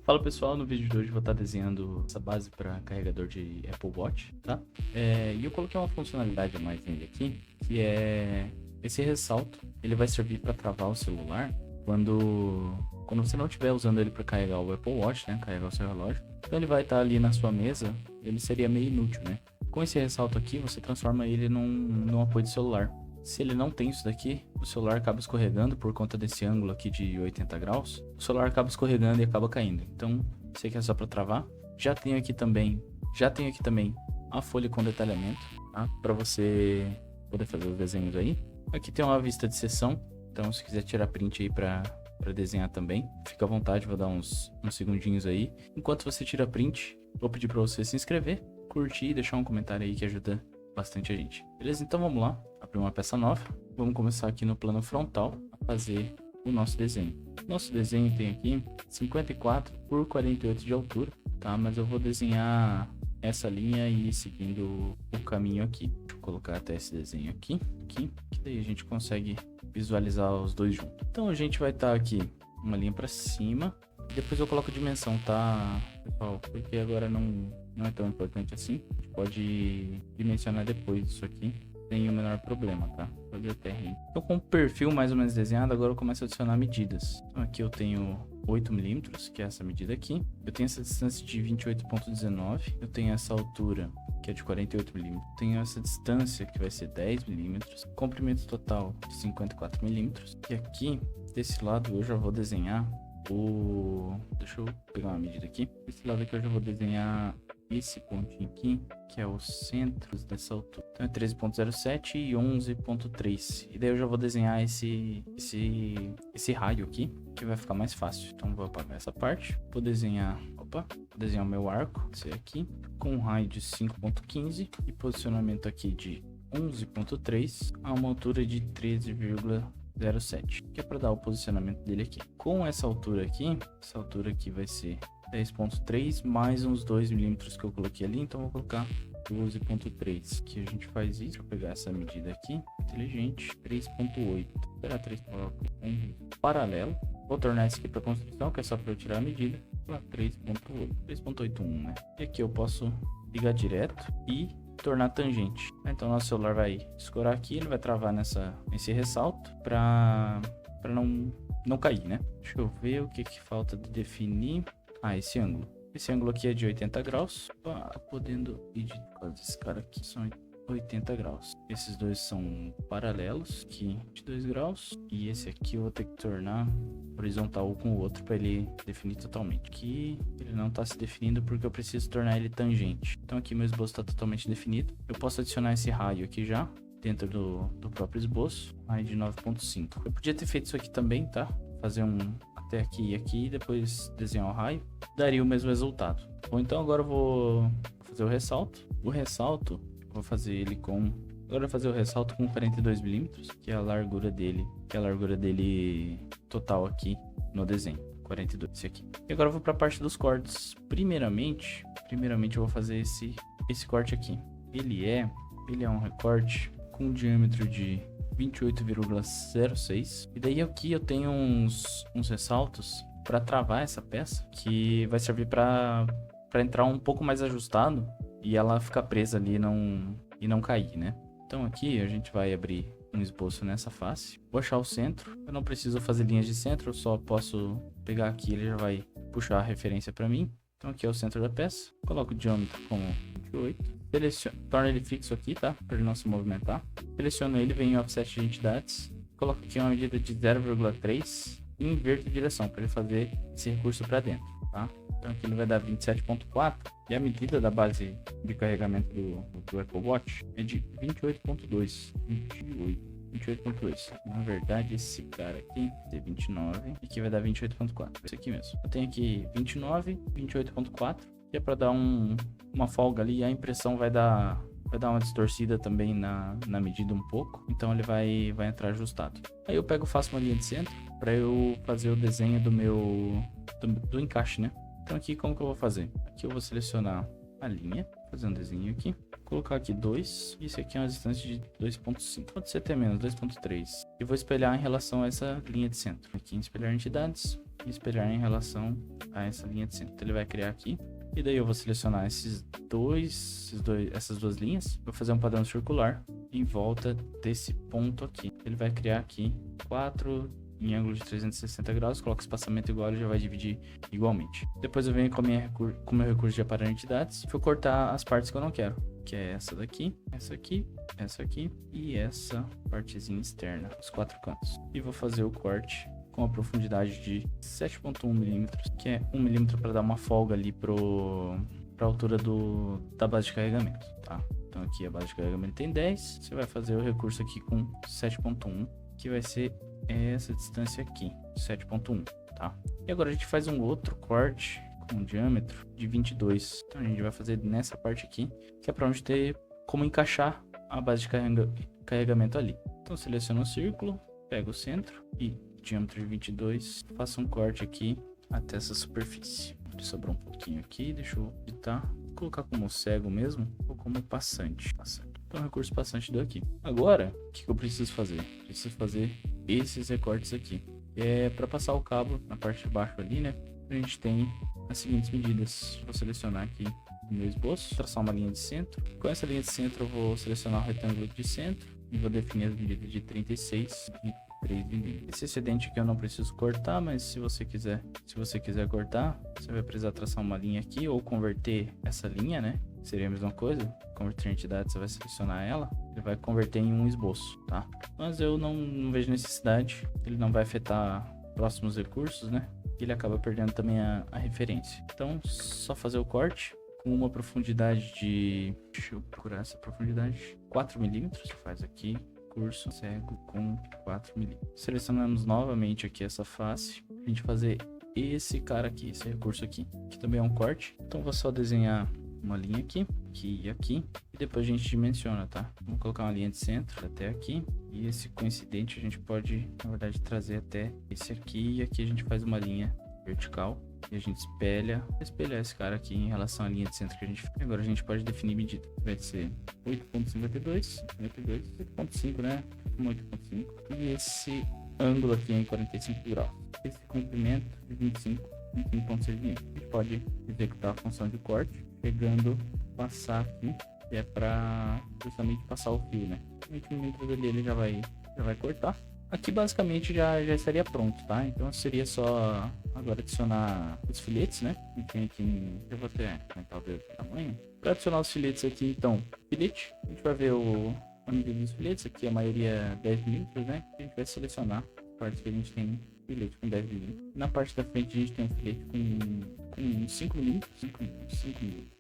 Fala pessoal, no vídeo de hoje eu vou estar desenhando essa base para carregador de Apple Watch, tá? E eu coloquei uma funcionalidade a mais nele aqui, que é esse ressalto. Ele vai servir para travar o celular quando você não estiver usando ele para carregar o Apple Watch, né? Carregar o seu relógio. Então ele vai estar ali na sua mesa, ele seria meio inútil, né? Com esse ressalto aqui, você transforma ele num apoio de celular. Se ele não tem isso daqui, o celular acaba escorregando por conta desse ângulo aqui de 80 graus. O celular acaba escorregando e acaba caindo. Então, sei que é só para travar. Já tenho aqui também a folha com detalhamento, tá? Para você poder fazer os desenhos aí. Aqui tem uma vista de seção, então se quiser tirar print aí para desenhar também, fica à vontade, vou dar uns segundinhos aí. Enquanto você tira print, vou pedir para você se inscrever, curtir e deixar um comentário aí que ajuda bastante a gente. Beleza? Então vamos lá, abrir uma peça nova. Vamos começar aqui no plano frontal a fazer o nosso desenho. Nosso desenho tem aqui 54 por 48 de altura, tá? Mas eu vou desenhar essa linha e ir seguindo o caminho aqui. Deixa eu colocar até esse desenho aqui, que daí a gente consegue visualizar os dois juntos. Então a gente vai estar aqui uma linha para cima. Depois eu coloco a dimensão, tá, pessoal? Porque agora não é tão importante assim. A gente pode dimensionar depois isso aqui, sem o menor problema, tá? Fazer até rim. Então, com o perfil mais ou menos desenhado, agora eu começo a adicionar medidas. Então, aqui eu tenho 8 milímetros, que é essa medida aqui. Eu tenho essa distância de 28,19. Eu tenho essa altura, que é de 48 milímetros. Tenho essa distância, que vai ser 10 milímetros. Comprimento total de 54 milímetros. E aqui, desse lado, eu já vou desenhar deixa eu pegar uma medida aqui. Desse lado aqui eu já vou desenhar esse pontinho aqui, que é o centro dessa altura. Então é 13,07 e 11,3. E daí eu já vou desenhar esse raio aqui, que vai ficar mais fácil. Então vou apagar essa parte. Vou desenhar o meu arco, esse aqui, com um raio de 5,15 e posicionamento aqui de 11,3 a uma altura de 13,07, que é para dar o posicionamento dele aqui. Com essa altura aqui vai ser 10,3 mais uns 2 milímetros que eu coloquei ali, então vou colocar 12,3. Que a gente faz isso. Deixa eu pegar essa medida aqui, inteligente, 3,8. Esperar 3,1 paralelo. Vou tornar isso aqui para construção, que é só para eu tirar a medida. 3,8, 3,81, né? E aqui eu posso ligar direto e tornar tangente. Então nosso celular vai escorar aqui, ele vai travar nesse ressalto para não cair, né? Deixa eu ver o que falta de definir. Esse ângulo. Esse ângulo aqui é de 80 graus. Podendo ir de esse cara aqui são 80 graus. Esses dois são paralelos, aqui 22 graus. E esse aqui eu vou ter que tornar horizontal um com o outro para ele definir totalmente. Aqui ele não está se definindo porque eu preciso tornar ele tangente. Então aqui meu esboço está totalmente definido. Eu posso adicionar esse raio aqui já dentro do próprio esboço. Raio de 9,5. Eu podia ter feito isso aqui também, tá? Fazer até aqui e aqui e depois desenhar o raio. Daria o mesmo resultado. Bom, então agora eu vou fazer o ressalto. O ressalto, eu vou fazer ele com... Agora eu vou fazer o ressalto com 42 milímetros, que é a largura dele. Que é a largura dele total aqui no desenho. 42, esse aqui. E agora eu vou para a parte dos cortes. Primeiramente eu vou fazer esse corte aqui. Ele é um recorte com diâmetro de 28,06. E daí aqui eu tenho uns ressaltos para travar essa peça, que vai servir para entrar um pouco mais ajustado e ela ficar presa ali e não cair, né? Então aqui a gente vai abrir um esboço nessa face, vou achar o centro. Eu não preciso fazer linhas de centro, eu só posso pegar aqui, ele já vai puxar a referência para mim. Então aqui é o centro da peça, coloco o diâmetro como 28. Torna ele fixo aqui, tá? Para ele não se movimentar. Seleciono ele, venho em offset de entidades. Coloco aqui uma medida de 0,3 e inverto a direção para ele fazer esse recurso para dentro, tá? Então aqui ele vai dar 27,4 e a medida da base de carregamento do Apple Watch é de 28,2. 28,2. Na verdade, esse cara aqui é 29 e aqui vai dar 28,4. Esse aqui mesmo. Eu tenho aqui 29, 28,4. Que é para dar uma folga ali, a impressão vai dar uma distorcida também na medida um pouco, então ele vai entrar ajustado. Aí eu faço uma linha de centro para eu fazer o desenho do encaixe, né? Então aqui como que eu vou fazer? Aqui eu vou selecionar a linha, fazer um desenho aqui, colocar aqui 2, e esse aqui é uma distância de 2,5, pode ser até menos, 2,3. E vou espelhar em relação a essa linha de centro. Aqui em espelhar entidades, e espelhar em relação a essa linha de centro. Então, ele vai criar aqui. E daí eu vou selecionar essas duas linhas. Vou fazer um padrão circular em volta desse ponto aqui. Ele vai criar aqui 4 em ângulo de 360 graus. Coloco espaçamento igual, ele já vai dividir igualmente. Depois eu venho com o meu recurso de aparar entidades. Vou cortar as partes que eu não quero, que é essa daqui, essa aqui e essa partezinha externa, os 4 cantos. E vou fazer o corte com a profundidade de 7.1 milímetros, que é 1 milímetro para dar uma folga ali para a altura da base de carregamento, tá? Então aqui a base de carregamento tem 10, você vai fazer o recurso aqui com 7.1, que vai ser essa distância aqui, 7.1, tá? E agora a gente faz um outro corte com um diâmetro de 22. Então a gente vai fazer nessa parte aqui, que é para onde ter como encaixar a base de carregamento ali. Então seleciono o círculo, pego o centro e diâmetro de 22, faço um corte aqui até essa superfície. Sobrou um pouquinho aqui, deixa eu editar, vou colocar como cego mesmo ou como passante. Então o recurso passante deu aqui. Agora, o que eu preciso fazer? Preciso fazer esses recortes aqui. É para passar o cabo na parte de baixo ali, né? A gente tem as seguintes medidas. Vou selecionar aqui o meu esboço, traçar uma linha de centro. Com essa linha de centro eu vou selecionar o retângulo de centro e vou definir as medidas de 36 e 3 milímetros. Esse excedente aqui eu não preciso cortar, mas se você quiser cortar, você vai precisar traçar uma linha aqui ou converter essa linha, né? Seria a mesma coisa. Converter a entidade, você vai selecionar ela, ele vai converter em um esboço, tá? Mas eu não vejo necessidade, ele não vai afetar próximos recursos, né? Ele acaba perdendo também a referência. Então, só fazer o corte com uma profundidade de... Deixa eu procurar essa profundidade. 4 milímetros, faz aqui. Curso cego com 4 milímetros. Selecionamos novamente aqui essa face. A gente fazer esse cara aqui, esse recurso aqui, que também é um corte. Então, vou só desenhar uma linha aqui e aqui. E depois a gente dimensiona, tá? Vamos colocar uma linha de centro até aqui. E esse coincidente a gente pode, na verdade, trazer até esse aqui. E aqui a gente faz uma linha vertical. E a gente espelhar esse cara aqui em relação à linha de centro que a gente fez. Agora a gente pode definir medida. Vai ser 8.52, 8.5, né? 8.5. E esse ângulo aqui é em 45 graus. Esse comprimento de 25.6 milímetros. A gente pode executar a função de corte, pegando, passar aqui, que é para justamente passar o fio, né? 20 milímetros ali ele já vai cortar. Aqui basicamente já estaria pronto, tá? Então seria só agora adicionar os filetes, né? E tem aqui, eu vou até aumentar o tamanho. Para adicionar os filetes aqui, então, filete, a gente vai ver a medida dos filetes, aqui a maioria é 10 milímetros, né? A gente vai selecionar a parte que a gente tem filete com 10 milímetros. Na parte da frente a gente tem um filete com 5 milímetros, 5 milímetros.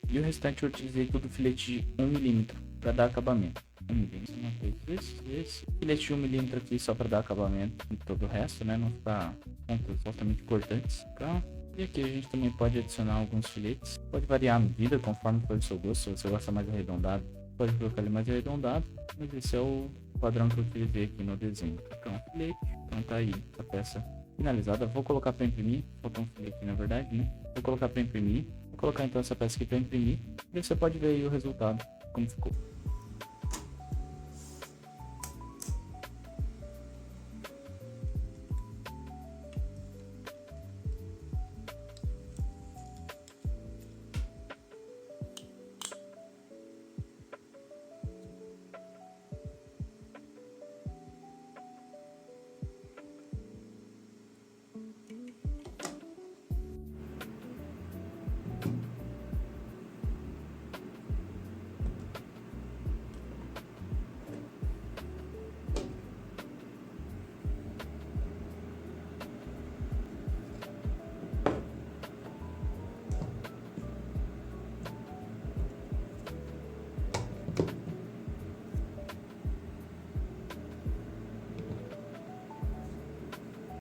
E o restante eu utilizei todo filete de 1 milímetro para dar acabamento. 1 milímetro, esse filete de 1 milímetro aqui só para dar acabamento em todo o resto, né? Não ficar pontos altamente cortantes. Então, e aqui a gente também pode adicionar alguns filetes. Pode variar a medida conforme for o seu gosto. Se você gosta mais arredondado, pode colocar ele mais arredondado. Mas esse é o padrão que eu utilizei aqui no desenho. Então, filete. Então tá aí essa peça finalizada. Vou colocar para imprimir. Faltou um filete na verdade, né? Vou colocar para imprimir. Vou colocar então essa peça aqui para imprimir. E você pode ver aí o resultado, como ficou.